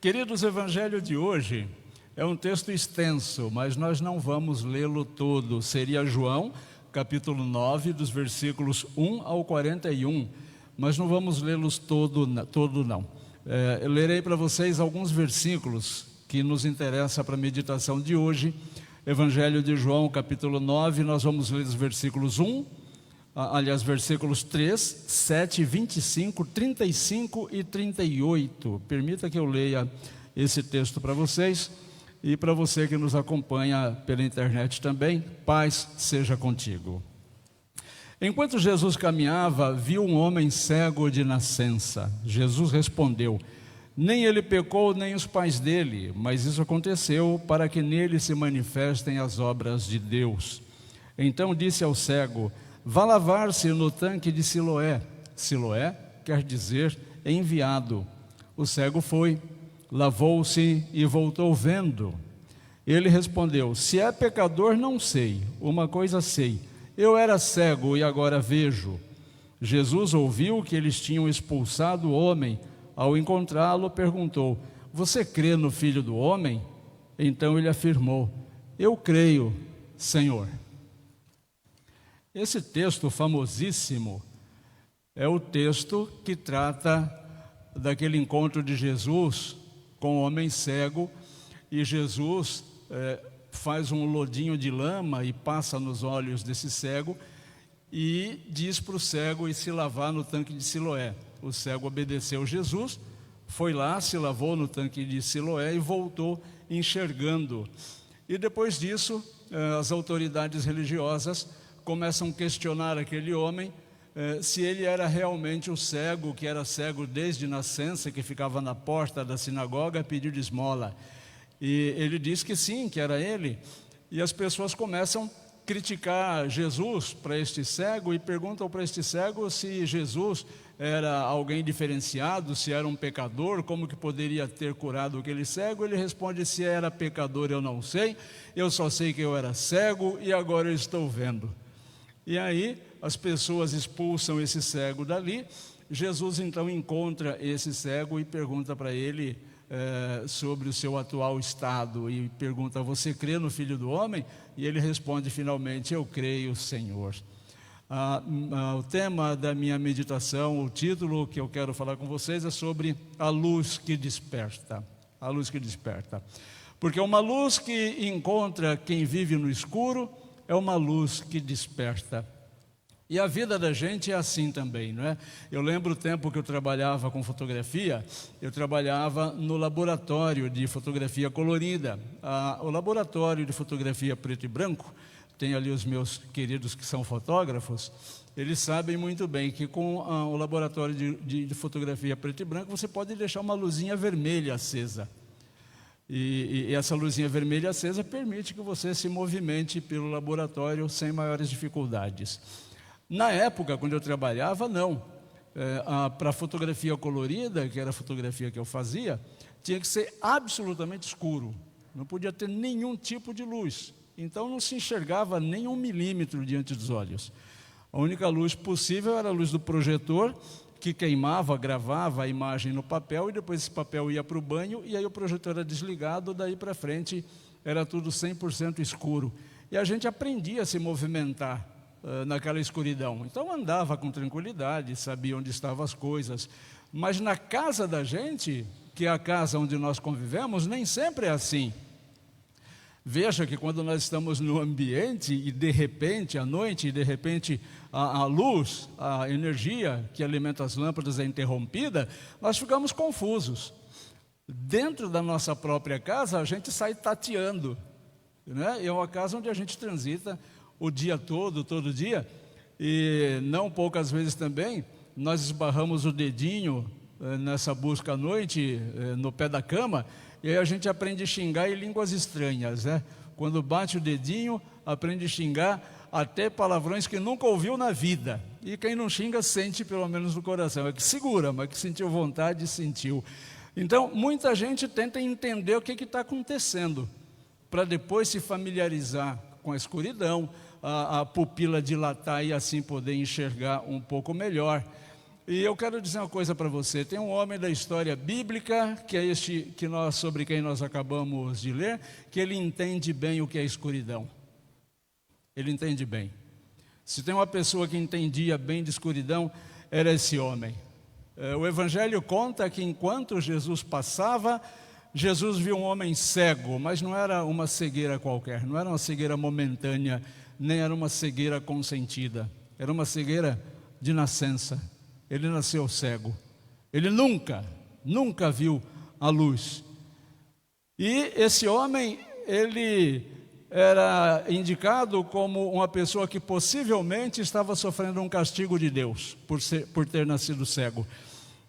Queridos, o evangelho de hoje é um texto extenso, mas nós não vamos lê-lo todo. Seria João, capítulo 9, dos versículos 1 ao 41, mas não vamos lê-los todo não. Eu lerei para vocês alguns versículos que nos interessam para a meditação de hoje. Evangelho de João, capítulo 9, nós vamos ler os versículos versículos 3, 7, 25, 35 e 38. Permita que eu leia esse texto para vocês e para você que nos acompanha pela internet também. Paz seja contigo. Enquanto Jesus caminhava, viu um homem cego de nascença. Jesus respondeu: nem ele pecou, nem os pais dele, mas isso aconteceu para que nele se manifestem as obras de Deus. Então disse ao cego: vá lavar-se no tanque de Siloé. Siloé quer dizer enviado. O cego foi, lavou-se e voltou vendo. Ele respondeu: se é pecador, não sei. Uma coisa sei: eu era cego e agora vejo. Jesus ouviu que eles tinham expulsado o homem. Ao encontrá-lo, perguntou: você crê no Filho do Homem? Então ele afirmou: eu creio, Senhor. Esse texto famosíssimo é o texto que trata daquele encontro de Jesus com o homem cego, e Jesus faz um lodinho de lama e passa nos olhos desse cego e diz para o cego ir se lavar no tanque de Siloé. O cego obedeceu Jesus, foi lá, se lavou no tanque de Siloé e voltou enxergando. E depois disso, as autoridades religiosas começam a questionar aquele homem se ele era realmente o cego, que era cego desde nascença, que ficava na porta da sinagoga a pedir esmola. E ele diz que sim, que era ele. E as pessoas começam a criticar Jesus para este cego e perguntam para este cego se Jesus era alguém diferenciado, se era um pecador, como que poderia ter curado aquele cego. Ele responde: se era pecador eu não sei, eu só sei que eu era cego e agora eu estou vendo. E aí as pessoas expulsam esse cego dali. Jesus então encontra esse cego e pergunta para ele sobre o seu atual estado, e pergunta: você crê no Filho do Homem? E ele responde finalmente: eu creio, Senhor. O tema da minha meditação, o título que eu quero falar com vocês é sobre a luz que desperta. A luz que desperta. Porque uma luz que encontra quem vive no escuro é uma luz que desperta. E a vida da gente é assim também, não é? Eu lembro o tempo que eu trabalhava com fotografia, eu trabalhava no laboratório de fotografia colorida. O laboratório de fotografia preto e branco, tem ali os meus queridos que são fotógrafos, eles sabem muito bem que com o laboratório de fotografia preto e branco, você pode deixar uma luzinha vermelha acesa. E essa luzinha vermelha acesa permite que você se movimente pelo laboratório sem maiores dificuldades. Na época, quando eu trabalhava, não. Para a fotografia colorida, que era a fotografia que eu fazia, tinha que ser absolutamente escuro. Não podia ter nenhum tipo de luz. Então não se enxergava nem 1 milímetro diante dos olhos. A única luz possível era a luz do projetor, que queimava, gravava a imagem no papel, e depois esse papel ia para o banho, e aí o projetor era desligado, daí para frente era tudo 100% escuro. E a gente aprendia a se movimentar naquela escuridão. Então andava com tranquilidade, sabia onde estavam as coisas. Mas na casa da gente, que é a casa onde nós convivemos, nem sempre é assim. Veja que quando nós estamos no ambiente e de repente, à noite, e de repente a luz, a energia que alimenta as lâmpadas é interrompida, nós ficamos confusos. Dentro da nossa própria casa, a gente sai tateando, né? É uma casa onde a gente transita o dia todo dia, e não poucas vezes também, nós esbarramos o dedinho nessa busca à noite, no pé da cama, e aí a gente aprende a xingar em línguas estranhas, né? Quando bate o dedinho, aprende a xingar até palavrões que nunca ouviu na vida. E quem não xinga, sente pelo menos no coração. É que segura, mas que sentiu vontade, sentiu. Então, muita gente tenta entender o que está acontecendo, para depois se familiarizar com a escuridão, a pupila dilatar e assim poder enxergar um pouco melhor. E eu quero dizer uma coisa para você. Tem um homem da história bíblica, que é este sobre quem nós acabamos de ler, que ele entende bem o que é escuridão. Ele entende bem. Se tem uma pessoa que entendia bem de escuridão, era esse homem. O Evangelho conta que enquanto Jesus passava, Jesus viu um homem cego, mas não era uma cegueira qualquer, não era uma cegueira momentânea, nem era uma cegueira consentida, era uma cegueira de nascença. Ele nasceu cego, ele nunca viu a luz. E esse homem, ele era indicado como uma pessoa que possivelmente estava sofrendo um castigo de Deus por ter nascido cego.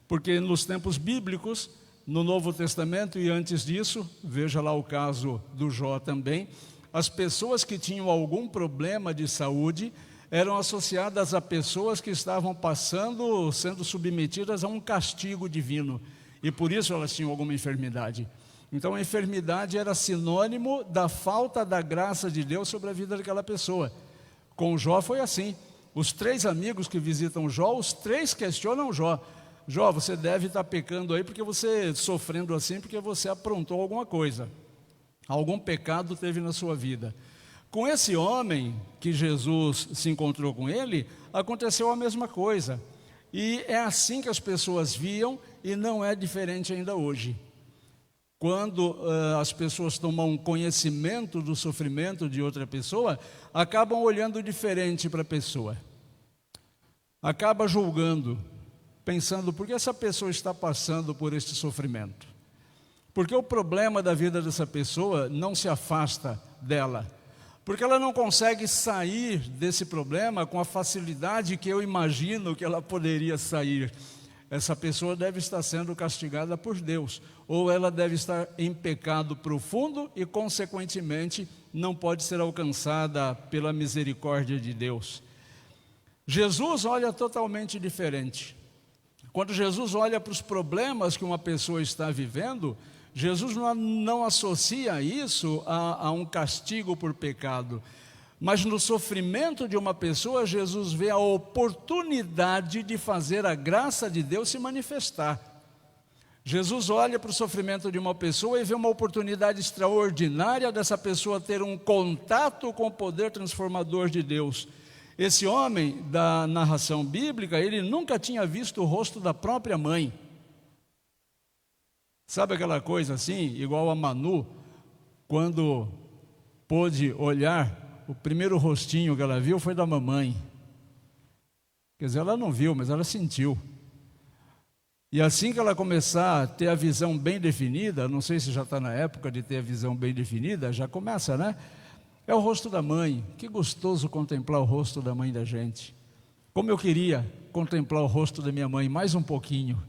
Porque nos tempos bíblicos, no Novo Testamento e antes disso, veja lá o caso do Jó também, as pessoas que tinham algum problema de saúde eram associadas a pessoas que estavam sendo submetidas a um castigo divino. E por isso elas tinham alguma enfermidade. Então a enfermidade era sinônimo da falta da graça de Deus sobre a vida daquela pessoa. Com Jó foi assim. Os 3 amigos que visitam Jó, os 3 questionam Jó. Jó, você deve estar pecando aí porque você, sofrendo assim, porque você aprontou alguma coisa. Algum pecado teve na sua vida. Com esse homem, que Jesus se encontrou com ele, aconteceu a mesma coisa. E é assim que as pessoas viam e não é diferente ainda hoje. Quando as pessoas tomam conhecimento do sofrimento de outra pessoa, acabam olhando diferente para a pessoa. Acaba julgando, pensando, por que essa pessoa está passando por este sofrimento? Porque o problema da vida dessa pessoa não se afasta dela. Porque ela não consegue sair desse problema com a facilidade que eu imagino que ela poderia sair. Essa pessoa deve estar sendo castigada por Deus, ou ela deve estar em pecado profundo e, consequentemente, não pode ser alcançada pela misericórdia de Deus. Jesus olha totalmente diferente. Quando Jesus olha para os problemas que uma pessoa está vivendo, Jesus não associa isso a um castigo por pecado. Mas no sofrimento de uma pessoa, Jesus vê a oportunidade de fazer a graça de Deus se manifestar. Jesus olha para o sofrimento de uma pessoa e vê uma oportunidade extraordinária dessa pessoa ter um contato com o poder transformador de Deus. Esse homem da narração bíblica, ele nunca tinha visto o rosto da própria mãe. Sabe aquela coisa assim, igual a Manu, quando pôde olhar, o primeiro rostinho que ela viu foi da mamãe. Quer dizer, ela não viu, mas ela sentiu. E assim que ela começar a ter a visão bem definida, não sei se já está na época de ter a visão bem definida, já começa, né? É o rosto da mãe. Que gostoso contemplar o rosto da mãe da gente. Como eu queria contemplar o rosto da minha mãe mais um pouquinho.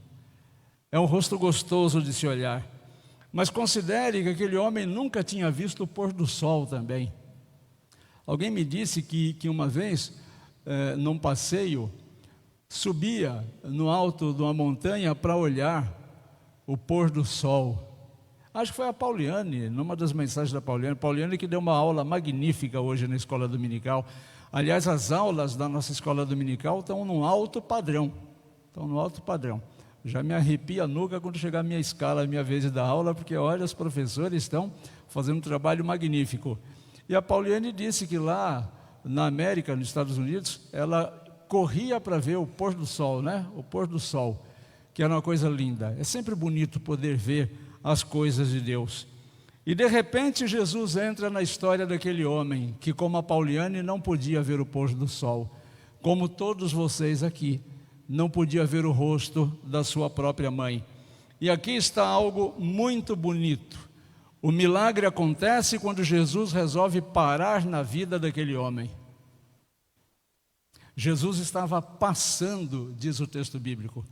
É um rosto gostoso de se olhar. Mas considere que aquele homem nunca tinha visto o pôr do sol também. Alguém me disse que uma vez, num passeio, subia no alto de uma montanha para olhar o pôr do sol. Acho que foi a Pauliane, numa das mensagens da Pauliane. Pauliane que deu uma aula magnífica hoje na escola dominical. Aliás, as aulas da nossa escola dominical estão num alto padrão. Já me arrepia a nuca quando chegar a minha escala, a minha vez de dar aula, porque olha, os professores estão fazendo um trabalho magnífico. E a Pauliane disse que lá na América, nos Estados Unidos, ela corria para ver o pôr do sol, né? O pôr do sol, que era uma coisa linda. É sempre bonito poder ver as coisas de Deus. E de repente Jesus entra na história daquele homem que, como a Pauliane, não podia ver o pôr do sol, como todos vocês aqui, não podia ver o rosto da sua própria mãe. E aqui está algo muito bonito. O milagre acontece quando Jesus resolve parar na vida daquele homem. Jesus estava passando, diz o texto bíblico.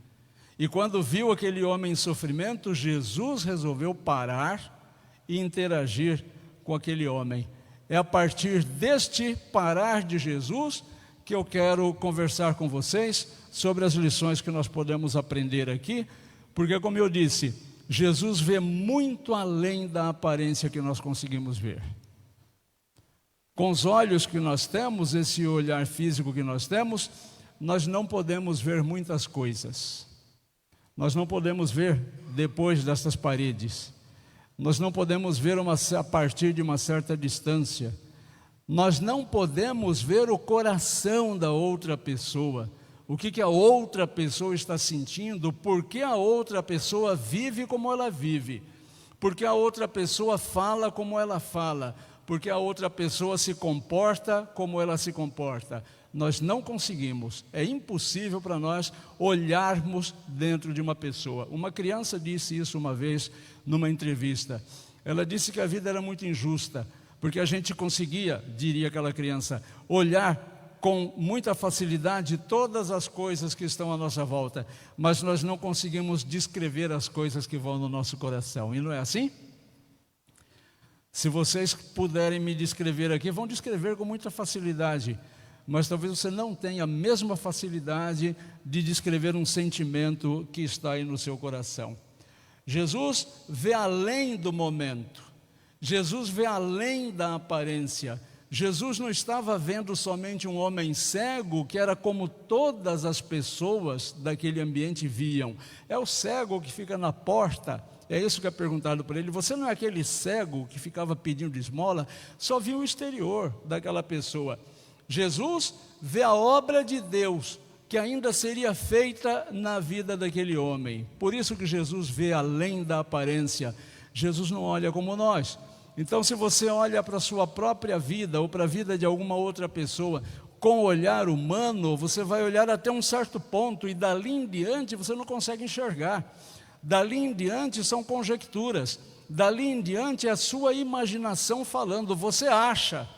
E quando viu aquele homem em sofrimento, Jesus resolveu parar e interagir com aquele homem. É a partir deste parar de Jesus que eu quero conversar com vocês sobre as lições que nós podemos aprender aqui, porque, como eu disse, Jesus vê muito além da aparência que nós conseguimos ver. Com os olhos que nós temos, esse olhar físico que nós temos, nós não podemos ver muitas coisas. Nós não podemos ver depois dessas paredes. Nós não podemos ver a partir de uma certa distância. Nós não podemos ver o coração da outra pessoa. O que a outra pessoa está sentindo, por que a outra pessoa vive como ela vive, porque a outra pessoa fala como ela fala, porque a outra pessoa se comporta como ela se comporta. Nós não conseguimos, é impossível para nós olharmos dentro de uma pessoa. Uma criança disse isso uma vez numa entrevista. Ela disse que a vida era muito injusta, porque a gente conseguia, diria aquela criança, olhar com muita facilidade todas as coisas que estão à nossa volta, mas nós não conseguimos descrever as coisas que vão no nosso coração. E não é assim? Se vocês puderem me descrever aqui, vão descrever com muita facilidade, mas talvez você não tenha a mesma facilidade de descrever um sentimento que está aí no seu coração. Jesus vê além do momento, Jesus vê além da aparência. Jesus não estava vendo somente um homem cego, que era como todas as pessoas daquele ambiente viam. É o cego que fica na porta, é isso que é perguntado para ele. Você não é aquele cego que ficava pedindo esmola? Só viu o exterior daquela pessoa. Jesus vê a obra de Deus, que ainda seria feita na vida daquele homem. Por isso que Jesus vê além da aparência. Jesus não olha como nós. Então, se você olha para a sua própria vida ou para a vida de alguma outra pessoa com olhar humano, você vai olhar até um certo ponto e dali em diante você não consegue enxergar. Dali em diante são conjecturas. Dali em diante é a sua imaginação falando. Você acha,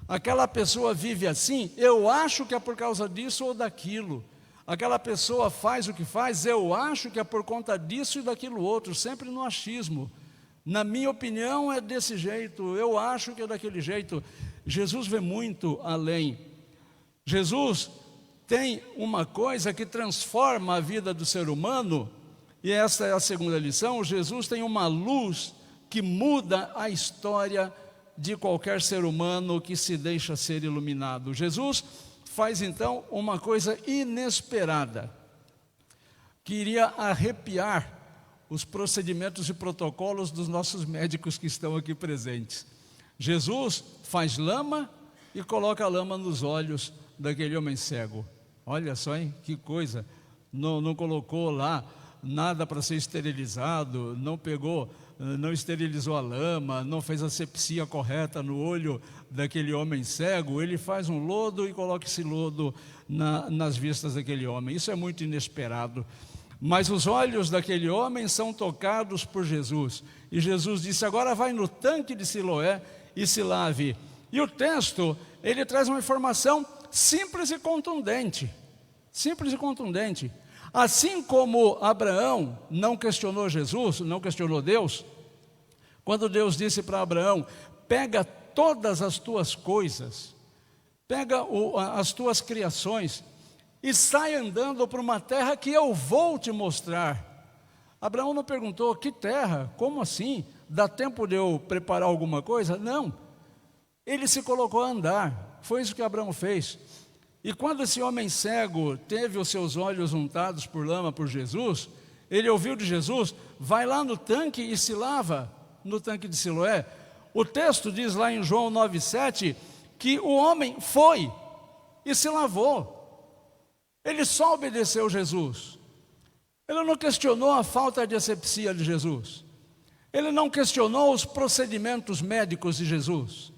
aquela pessoa vive assim, eu acho que é por causa disso ou daquilo. Aquela pessoa faz o que faz, eu acho que é por conta disso e daquilo outro, sempre no achismo. Na minha opinião é desse jeito, eu acho que é daquele jeito. Jesus vê muito além. Jesus tem uma coisa que transforma a vida do ser humano, e essa é a segunda lição. Jesus tem uma luz que muda a história de qualquer ser humano que se deixa ser iluminado. Jesus faz então uma coisa inesperada, que iria arrepiar os procedimentos e protocolos dos nossos médicos que estão aqui presentes. Jesus faz lama e coloca a lama nos olhos daquele homem cego. Olha só, hein? Que coisa. Não colocou lá nada para ser esterilizado, não esterilizou a lama, não fez a asepsia correta no olho daquele homem cego. Ele faz um lodo e coloca esse lodo nas vistas daquele homem. Isso é muito inesperado. Mas os olhos daquele homem são tocados por Jesus. E Jesus disse, agora vai no tanque de Siloé e se lave. E o texto, ele traz uma informação simples e contundente. Simples e contundente. Assim como Abraão não questionou Jesus, não questionou Deus, quando Deus disse para Abraão, pega todas as tuas coisas, pega as tuas criações, e sai andando para uma terra que eu vou te mostrar. Abraão não perguntou, que terra? Como assim? Dá tempo de eu preparar alguma coisa? Não. Ele se colocou a andar. Foi isso que Abraão fez. E quando esse homem cego teve os seus olhos untados por lama por Jesus, ele ouviu de Jesus, vai lá no tanque e se lava no tanque de Siloé. O texto diz lá em João 9,7 que o homem foi e se lavou. Ele só obedeceu Jesus. Ele não questionou a falta de asepsia de Jesus. Ele não questionou os procedimentos médicos de Jesus.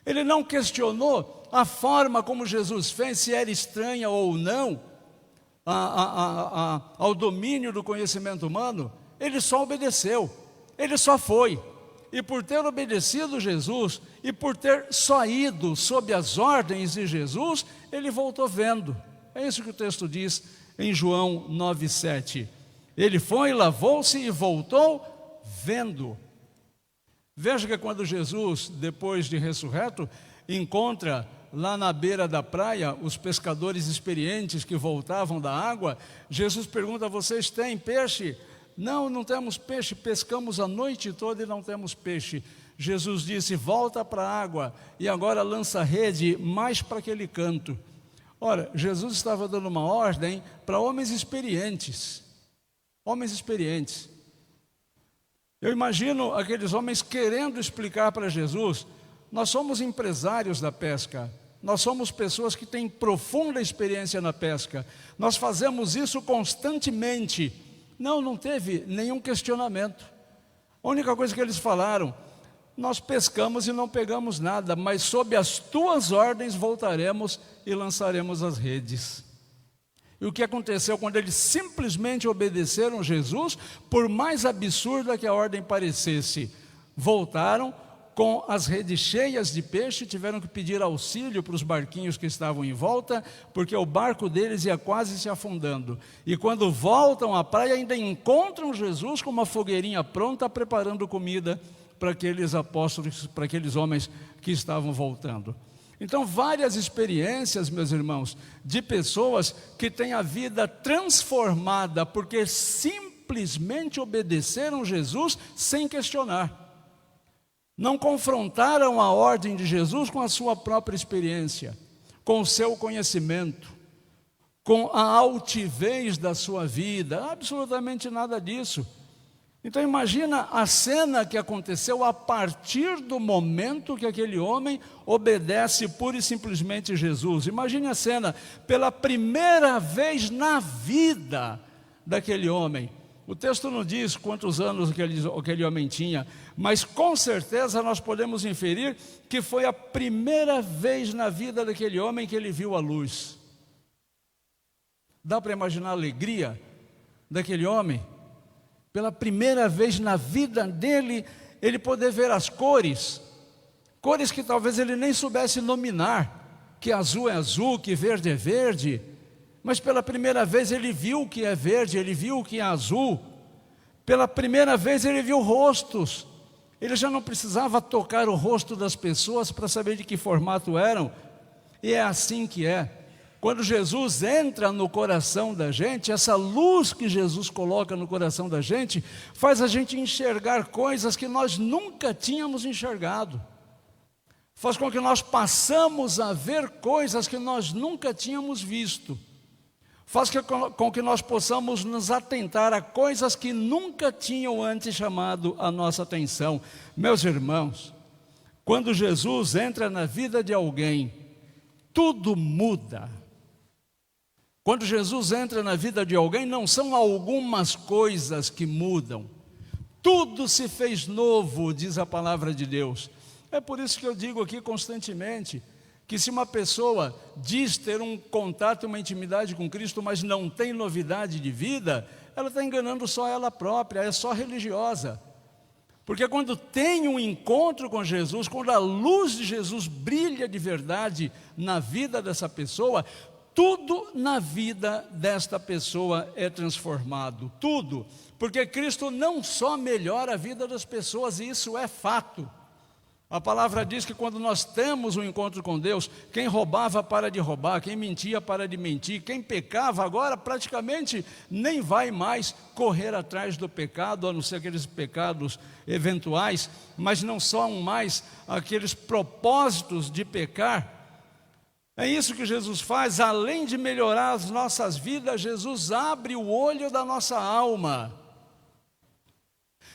Ele não questionou a forma como Jesus fez, se era estranha ou não ao domínio do conhecimento humano. Ele só obedeceu. Ele só foi. E por ter obedecido Jesus e por ter só ido sob as ordens de Jesus, ele voltou vendo. É isso que o texto diz em João 9,7. Ele foi, lavou-se e voltou vendo. Veja que quando Jesus, depois de ressurreto, encontra lá na beira da praia os pescadores experientes que voltavam da água, Jesus pergunta, vocês têm peixe? Não, não temos peixe, pescamos a noite toda e não temos peixe. Jesus disse, volta para a água e agora lança a rede mais para aquele canto. Ora, Jesus estava dando uma ordem para homens experientes. Homens experientes. Eu imagino aqueles homens querendo explicar para Jesus: nós somos empresários da pesca, nós somos pessoas que têm profunda experiência na pesca, nós fazemos isso constantemente. Não teve nenhum questionamento. A única coisa que eles falaram: nós pescamos e não pegamos nada, mas sob as tuas ordens voltaremos e lançaremos as redes. E o que aconteceu quando eles simplesmente obedeceram Jesus, por mais absurda que a ordem parecesse? Voltaram com as redes cheias de peixe, tiveram que pedir auxílio para os barquinhos que estavam em volta, porque o barco deles ia quase se afundando. E quando voltam à praia, ainda encontram Jesus com uma fogueirinha pronta, preparando comida para aqueles apóstolos, para aqueles homens que estavam voltando. Então, várias experiências, meus irmãos, de pessoas que têm a vida transformada porque simplesmente obedeceram Jesus sem questionar. Não confrontaram a ordem de Jesus com a sua própria experiência, com o seu conhecimento, com a altivez da sua vida, absolutamente nada disso. Então imagina a cena que aconteceu a partir do momento que aquele homem obedece pura e simplesmente Jesus. Imagine a cena, pela primeira vez na vida daquele homem. O texto não diz quantos anos aquele homem tinha, mas com certeza nós podemos inferir que foi a primeira vez na vida daquele homem que ele viu a luz. Dá para imaginar a alegria daquele homem? Pela primeira vez na vida dele, ele poder ver as cores que talvez ele nem soubesse nominar, que azul é azul, que verde é verde, mas pela primeira vez ele viu o que é verde, ele viu o que é azul, pela primeira vez ele viu rostos, ele já não precisava tocar o rosto das pessoas para saber de que formato eram, e é assim que é. Quando Jesus entra no coração da gente, essa luz que Jesus coloca no coração da gente, faz a gente enxergar coisas que nós nunca tínhamos enxergado. Faz com que nós passamos a ver coisas que nós nunca tínhamos visto. Faz com que nós possamos nos atentar a coisas que nunca tinham antes chamado a nossa atenção. Meus irmãos, quando Jesus entra na vida de alguém, tudo muda. Quando Jesus entra na vida de alguém, não são algumas coisas que mudam. Tudo se fez novo, diz a palavra de Deus. É por isso que eu digo aqui constantemente, que se uma pessoa diz ter um contato, uma intimidade com Cristo, mas não tem novidade de vida, ela está enganando só ela própria, é só religiosa. Porque quando tem um encontro com Jesus, quando a luz de Jesus brilha de verdade na vida dessa pessoa, tudo na vida desta pessoa é transformado, tudo, porque Cristo não só melhora a vida das pessoas, e isso é fato. A palavra diz que quando nós temos um encontro com Deus, quem roubava para de roubar, quem mentia para de mentir, quem pecava agora praticamente nem vai mais correr atrás do pecado, a não ser aqueles pecados eventuais, mas não são mais aqueles propósitos de pecar. É isso que Jesus faz, além de melhorar as nossas vidas, Jesus abre o olho da nossa alma.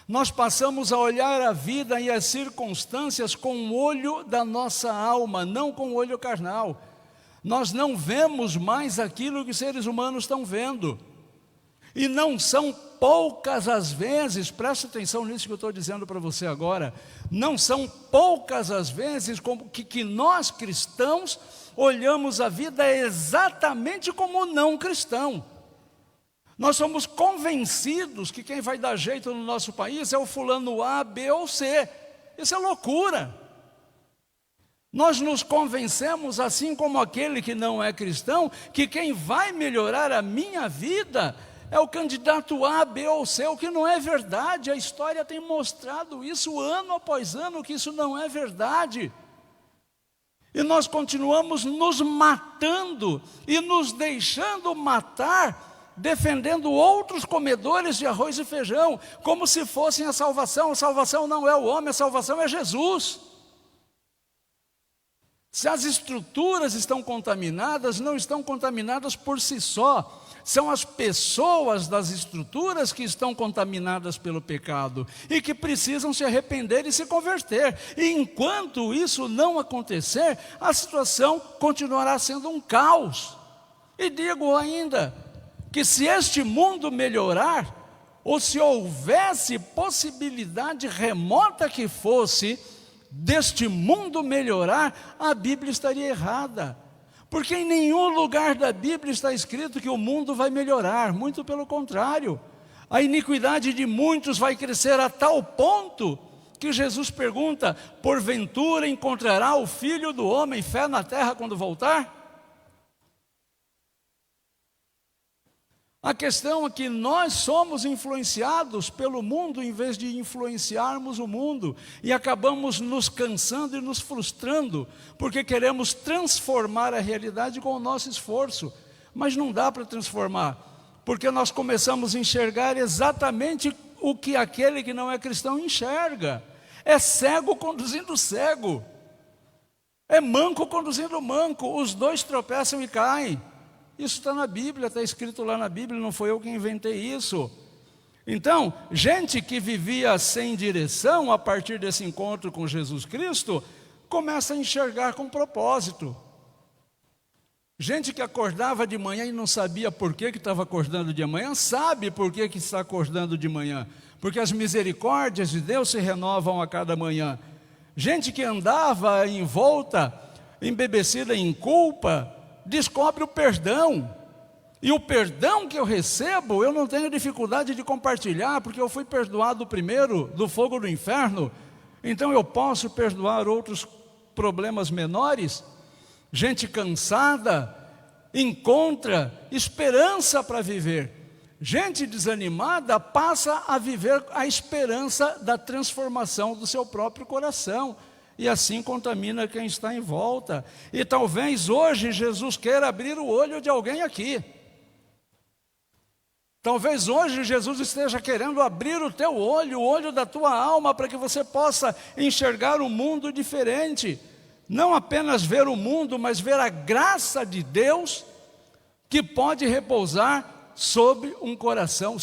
Nós passamos a olhar a vida e as circunstâncias com o olho da nossa alma, não com o olho carnal. Nós não vemos mais aquilo que os seres humanos estão vendo. E não são poucas as vezes, preste atenção nisso que eu estou dizendo para você agora, não são poucas as vezes que nós cristãos olhamos a vida exatamente como o não cristão. Nós somos convencidos que quem vai dar jeito no nosso país é o fulano A, B ou C. Isso é loucura. Nós nos convencemos, assim como aquele que não é cristão, que quem vai melhorar a minha vida é o candidato A, B ou C, o que não é verdade. A história tem mostrado isso ano após ano, que isso não é verdade. E nós continuamos nos matando e nos deixando matar, defendendo outros comedores de arroz e feijão, como se fossem a salvação. A salvação não é o homem, a salvação é Jesus. Se as estruturas estão contaminadas, não estão contaminadas por si só. São as pessoas das estruturas que estão contaminadas pelo pecado e que precisam se arrepender e se converter. E enquanto isso não acontecer, a situação continuará sendo um caos. E digo ainda que se este mundo melhorar, ou se houvesse possibilidade remota que fosse deste mundo melhorar, a Bíblia estaria errada. Porque em nenhum lugar da Bíblia está escrito que o mundo vai melhorar, muito pelo contrário. A iniquidade de muitos vai crescer a tal ponto que Jesus pergunta: porventura encontrará o Filho do Homem fé na terra quando voltar? A questão é que nós somos influenciados pelo mundo em vez de influenciarmos o mundo, e acabamos nos cansando e nos frustrando, porque queremos transformar a realidade com o nosso esforço, mas não dá para transformar, porque nós começamos a enxergar exatamente o que aquele que não é cristão enxerga. É cego conduzindo cego, é manco conduzindo manco, os dois tropeçam e caem. Isso está na Bíblia, está escrito lá na Bíblia, não foi eu que inventei isso. Então, gente que vivia sem direção a partir desse encontro com Jesus Cristo, começa a enxergar com propósito. Gente que acordava de manhã e não sabia por que estava acordando de manhã, sabe por que está acordando de manhã, porque as misericórdias de Deus se renovam a cada manhã. Gente que andava em volta, embebecida em culpa, descobre o perdão, e o perdão que eu recebo, eu não tenho dificuldade de compartilhar, porque eu fui perdoado primeiro do fogo do inferno, então eu posso perdoar outros problemas menores. Gente cansada encontra esperança para viver, gente desanimada passa a viver a esperança da transformação do seu próprio coração, e assim contamina quem está em volta. E talvez hoje Jesus queira abrir o olho de alguém aqui. Talvez hoje Jesus esteja querendo abrir o teu olho, o olho da tua alma, para que você possa enxergar um mundo diferente. Não apenas ver o mundo, mas ver a graça de Deus que pode repousar sobre um coração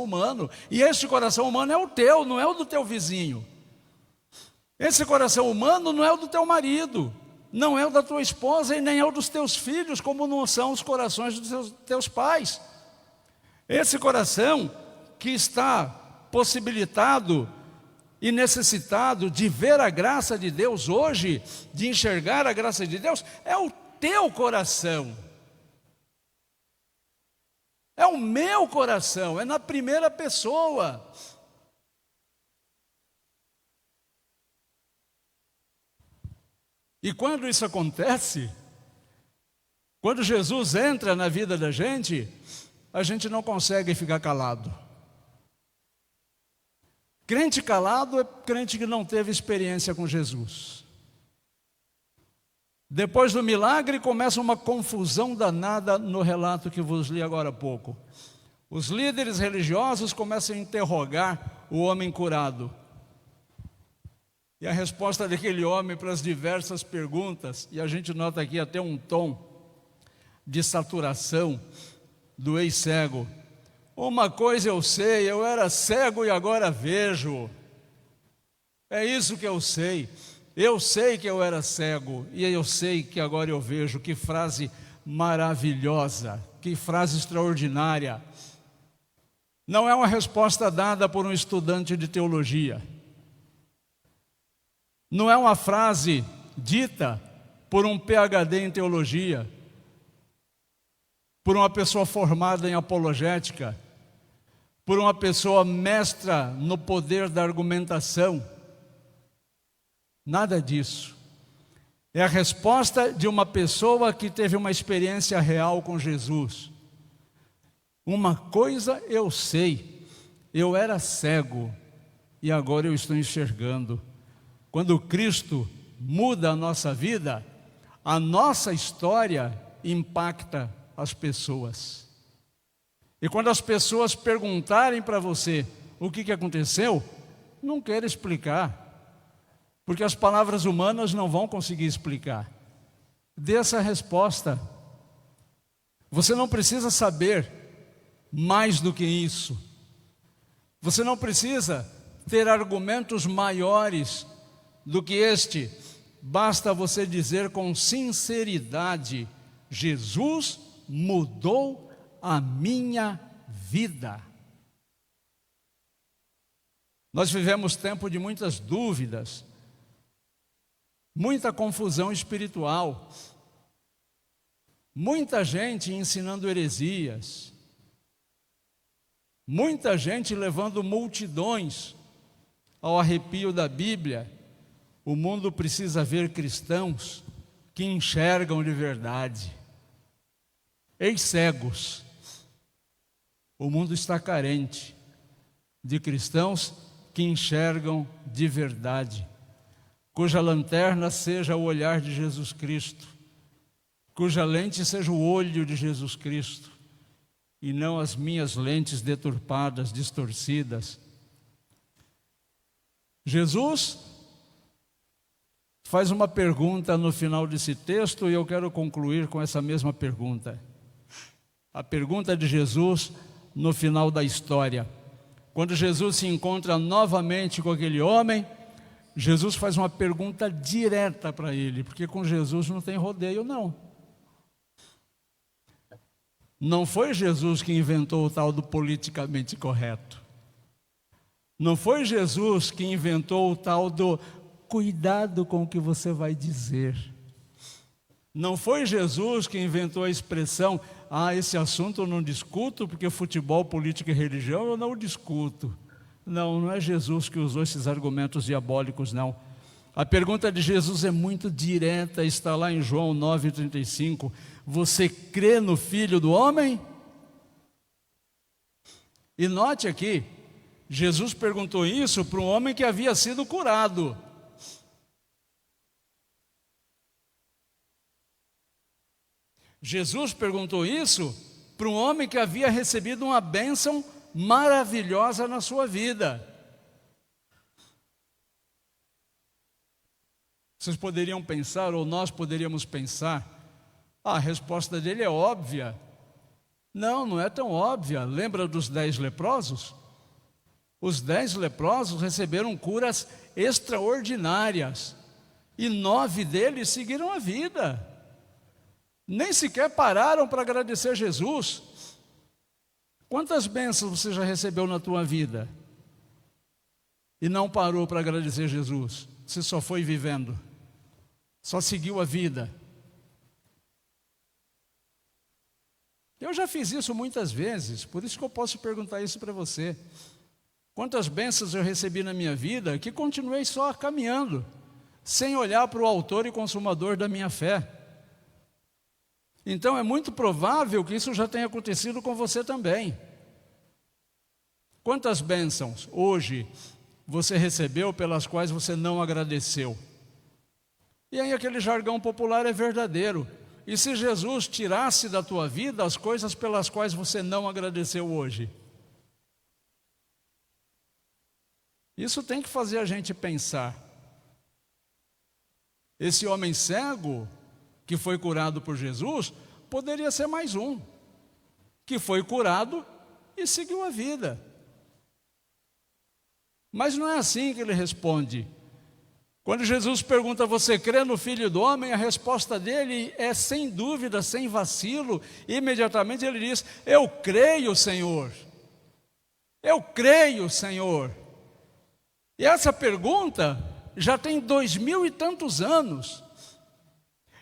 humano. E este coração humano é o teu, não é o do teu vizinho. Esse coração humano não é o do teu marido, não é o da tua esposa e nem é o dos teus filhos, como não são os corações dos teus pais. Esse coração que está possibilitado e necessitado de ver a graça de Deus hoje, de enxergar a graça de Deus, é o teu coração. É o meu coração, é na primeira pessoa. E quando isso acontece, quando Jesus entra na vida da gente, a gente não consegue ficar calado. Crente calado é crente que não teve experiência com Jesus. Depois do milagre começa uma confusão danada no relato que vos li agora há pouco. Os líderes religiosos começam a interrogar o homem curado. E a resposta daquele homem para as diversas perguntas, e a gente nota aqui até um tom de saturação do ex-cego. Uma coisa eu sei, eu era cego e agora vejo. É isso que eu sei. Eu sei que eu era cego e eu sei que agora eu vejo. Que frase maravilhosa, que frase extraordinária. Não é uma resposta dada por um estudante de teologia. Não é uma frase dita por um PhD em teologia, por uma pessoa formada em apologética, por uma pessoa mestra no poder da argumentação. Nada disso. É a resposta de uma pessoa que teve uma experiência real com Jesus. Uma coisa eu sei, eu era cego e agora eu estou enxergando. Quando Cristo muda a nossa vida, a nossa história impacta as pessoas. E quando as pessoas perguntarem para você o que aconteceu, não queira explicar. porque as palavras humanas não vão conseguir explicar. Dê essa resposta. Você não precisa saber mais do que isso. Você não precisa ter argumentos maiores do que este. Basta você dizer com sinceridade: Jesus mudou a minha vida. Nós vivemos tempo de muitas dúvidas, muita confusão espiritual, muita gente ensinando heresias, muita gente levando multidões ao arrepio da Bíblia. O mundo precisa ver cristãos que enxergam de verdade. Ex-cegos. O mundo está carente de cristãos que enxergam de verdade, cuja lanterna seja o olhar de Jesus Cristo, cuja lente seja o olho de Jesus Cristo, e não as minhas lentes deturpadas, distorcidas. Jesus faz uma pergunta no final desse texto, e eu quero concluir com essa mesma pergunta. A pergunta de Jesus no final da história. Quando Jesus se encontra novamente com aquele homem, Jesus faz uma pergunta direta para ele, porque com Jesus não tem rodeio, não. Não foi Jesus que inventou o tal do politicamente correto. Não foi Jesus que inventou o tal do cuidado com o que você vai dizer. Não foi Jesus que inventou a expressão: esse assunto eu não discuto, porque futebol, política e religião eu não discuto. Não, não é Jesus que usou esses argumentos diabólicos, não. A pergunta de Jesus é muito direta, está lá em João 9,35. Você crê no Filho do Homem? E note aqui, Jesus perguntou isso para um homem que havia sido curado. Jesus perguntou isso para um homem que havia recebido uma bênção maravilhosa na sua vida. Vocês poderiam pensar, ou nós poderíamos pensar, a resposta dele é óbvia. Não, não é tão óbvia. Lembra dos 10 leprosos? Os 10 leprosos receberam curas extraordinárias, e 9 deles seguiram a vida. Nem sequer pararam para agradecer Jesus. Quantas bênçãos você já recebeu na tua vida e não parou para agradecer Jesus? Você só foi vivendo, só seguiu a vida. Eu já fiz isso muitas vezes, por isso que eu posso perguntar isso para você. Quantas bênçãos eu recebi na minha vida que continuei só caminhando, sem olhar para o autor e consumador da minha fé. Então é muito provável que isso já tenha acontecido com você também. Quantas bênçãos hoje você recebeu pelas quais você não agradeceu? E aí aquele jargão popular é verdadeiro. E se Jesus tirasse da tua vida as coisas pelas quais você não agradeceu hoje? Isso tem que fazer a gente pensar. Esse homem cego que foi curado por Jesus, poderia ser mais um, que foi curado e seguiu a vida. Mas não é assim que ele responde. Quando Jesus pergunta: você crê no Filho do Homem? A resposta dele é sem dúvida, sem vacilo. Imediatamente ele diz: eu creio, Senhor. Eu creio, Senhor. E essa pergunta já tem 2000 e tantos anos.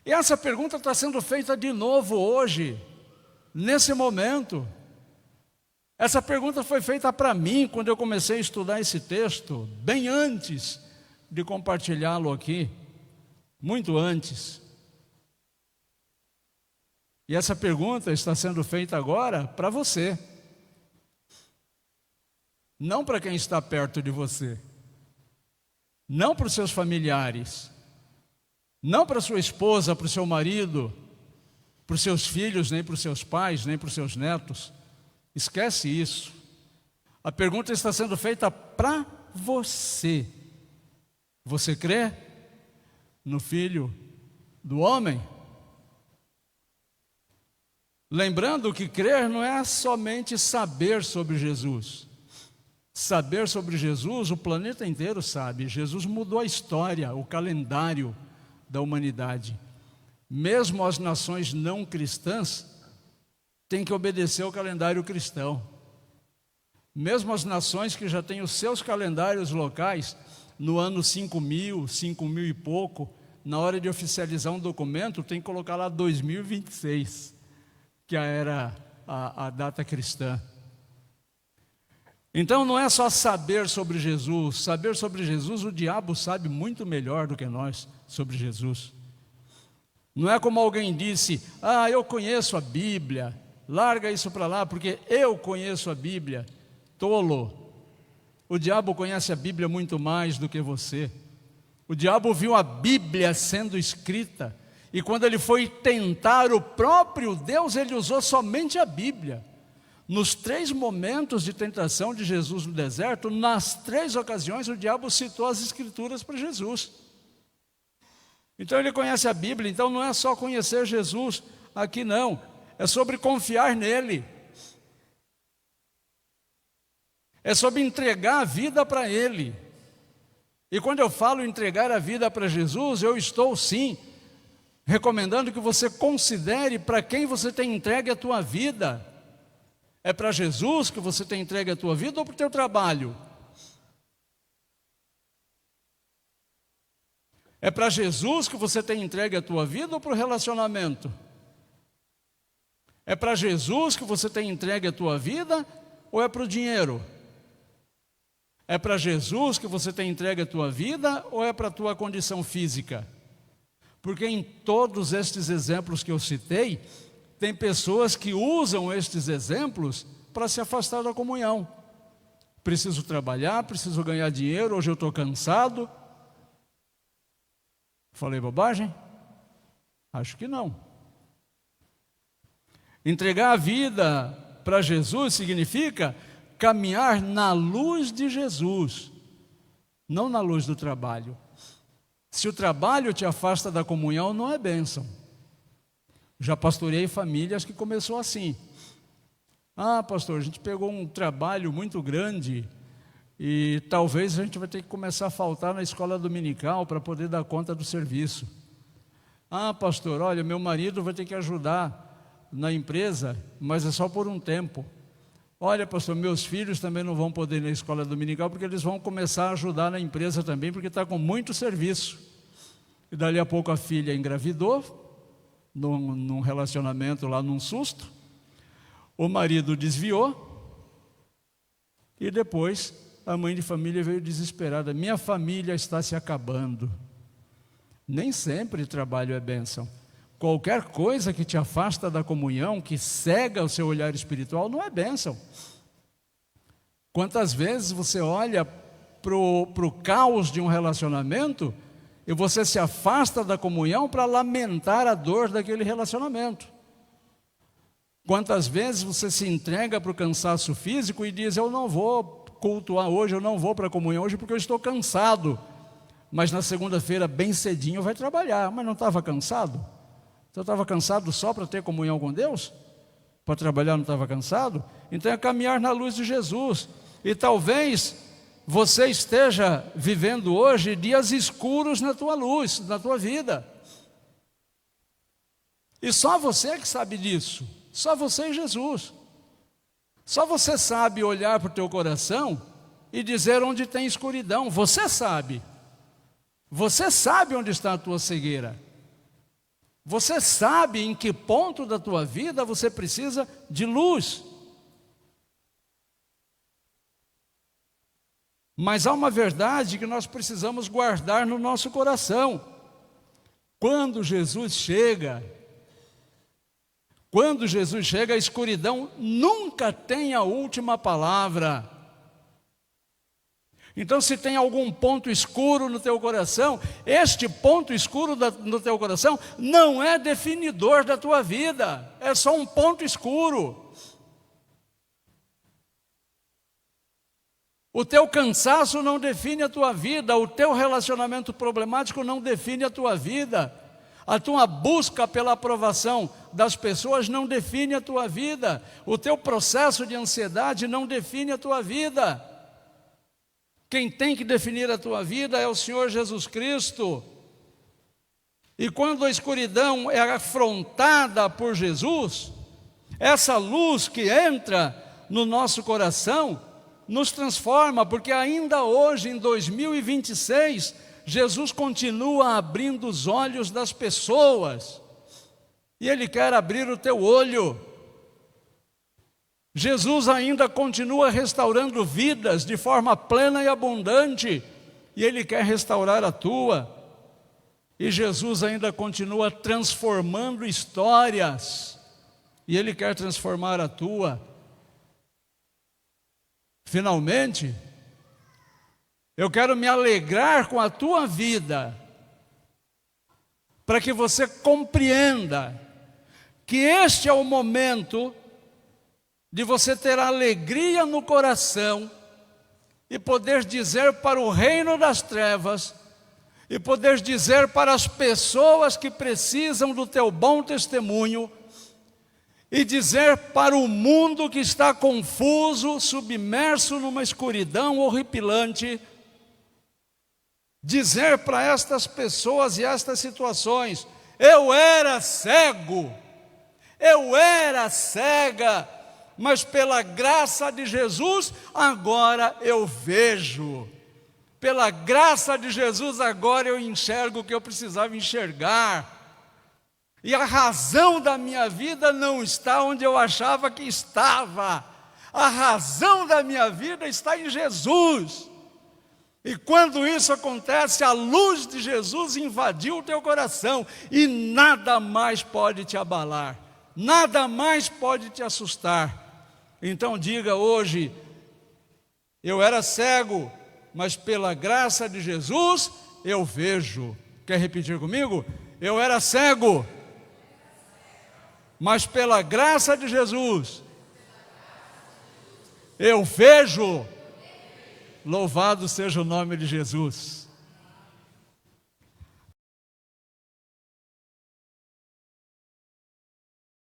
E essa pergunta está sendo feita de novo hoje, nesse momento. Essa pergunta foi feita para mim quando eu comecei a estudar esse texto, bem antes de compartilhá-lo aqui, muito antes. E essa pergunta está sendo feita agora para você, não para quem está perto de você, não para os seus familiares, não para sua esposa, para o seu marido, para os seus filhos, nem para os seus pais, nem para os seus netos. Esquece isso. A pergunta está sendo feita para você. Você crê no Filho do Homem? Lembrando que crer não é somente saber sobre Jesus. Saber sobre Jesus, o planeta inteiro sabe. Jesus mudou a história, o calendário da humanidade. Mesmo as nações não cristãs têm que obedecer ao calendário cristão. Mesmo as nações que já têm os seus calendários locais, no ano 5.000, 5.000 e pouco, na hora de oficializar um documento, tem que colocar lá 2026, que era a data cristã. Então não é só saber sobre Jesus o diabo sabe muito melhor do que nós sobre Jesus. Não é como alguém disse, eu conheço a Bíblia, larga isso para lá porque eu conheço a Bíblia. Tolo, o diabo conhece a Bíblia muito mais do que você. O diabo viu a Bíblia sendo escrita e quando ele foi tentar o próprio Deus, ele usou somente a Bíblia. Nos 3 momentos de tentação de Jesus no deserto, nas 3 ocasiões o diabo citou as Escrituras para Jesus. Então ele conhece a Bíblia, então não é só conhecer Jesus aqui não, é sobre confiar nele. É sobre entregar a vida para Ele. E quando eu falo entregar a vida para Jesus, eu estou sim recomendando que você considere para quem você tem entregue a tua vida. É para Jesus que você tem entregue a tua vida ou para o teu trabalho? É para Jesus que você tem entregue a tua vida ou para o relacionamento? É para Jesus que você tem entregue a tua vida ou é para o dinheiro? É para Jesus que você tem entregue a tua vida ou é para a tua condição física? Porque em todos estes exemplos que eu citei, tem pessoas que usam estes exemplos para se afastar da comunhão. Preciso trabalhar, preciso ganhar dinheiro, hoje eu estou cansado. Falei bobagem? Acho que não. Entregar a vida para Jesus significa caminhar na luz de Jesus, não na luz do trabalho. Se o trabalho te afasta da comunhão, não é bênção. Já pastoreei famílias que começou assim. Pastor, a gente pegou um trabalho muito grande e talvez a gente vai ter que começar a faltar na escola dominical para poder dar conta do serviço. Pastor, olha, meu marido vai ter que ajudar na empresa, mas é só por um tempo. Olha, pastor, meus filhos também não vão poder ir na escola dominical porque eles vão começar a ajudar na empresa também, porque está com muito serviço. E dali a pouco a filha engravidou, num relacionamento lá, num susto. O marido desviou e depois a mãe de família veio desesperada. Minha família está se acabando. Nem sempre trabalho é bênção. Qualquer coisa que te afasta da comunhão, que cega o seu olhar espiritual, não é bênção. Quantas vezes você olha para o caos de um relacionamento e você se afasta da comunhão para lamentar a dor daquele relacionamento? Quantas vezes você se entrega para o cansaço físico e diz, eu não vou cultuar hoje, eu não vou para a comunhão hoje porque eu estou cansado. Mas na segunda-feira, bem cedinho, vai trabalhar. Mas não estava cansado? Então estava cansado só para ter comunhão com Deus? Para trabalhar não estava cansado? Então é caminhar na luz de Jesus. E talvez você esteja vivendo hoje dias escuros na tua luz, na tua vida. E só você que sabe disso. Só você e Jesus. Só você sabe olhar para o teu coração e dizer onde tem escuridão. Você sabe. Você sabe onde está a tua cegueira. Você sabe em que ponto da tua vida você precisa de luz. Mas há uma verdade que nós precisamos guardar no nosso coração. Quando Jesus chega, a escuridão nunca tem a última palavra. Então, se tem algum ponto escuro no teu coração, este ponto escuro no teu coração não é definidor da tua vida, é só um ponto escuro. O teu cansaço não define a tua vida, o teu relacionamento problemático não define a tua vida, a tua busca pela aprovação das pessoas não define a tua vida, o teu processo de ansiedade não define a tua vida. Quem tem que definir a tua vida é o Senhor Jesus Cristo. E quando a escuridão é afrontada por Jesus, essa luz que entra no nosso coração nos transforma, porque ainda hoje, em 2026, Jesus continua abrindo os olhos das pessoas, e Ele quer abrir o teu olho. Jesus ainda continua restaurando vidas de forma plena e abundante, e Ele quer restaurar a tua. E Jesus ainda continua transformando histórias, e Ele quer transformar a tua. Finalmente, eu quero me alegrar com a tua vida, para que você compreenda que este é o momento de você ter alegria no coração e poder dizer para o reino das trevas, e poder dizer para as pessoas que precisam do teu bom testemunho, e dizer para o mundo que está confuso, submerso numa escuridão horripilante, dizer para estas pessoas e estas situações: eu era cego, eu era cega, mas pela graça de Jesus agora eu vejo. Pela graça de Jesus agora eu enxergo o que eu precisava enxergar. E a razão da minha vida não está onde eu achava que estava. A razão da minha vida está em Jesus. E quando isso acontece, a luz de Jesus invadiu o teu coração, e nada mais pode te abalar, nada mais pode te assustar. Então diga hoje: eu era cego, mas pela graça de Jesus eu vejo. Quer repetir comigo? Eu era cego, mas pela graça de Jesus eu vejo. Louvado seja o nome de Jesus.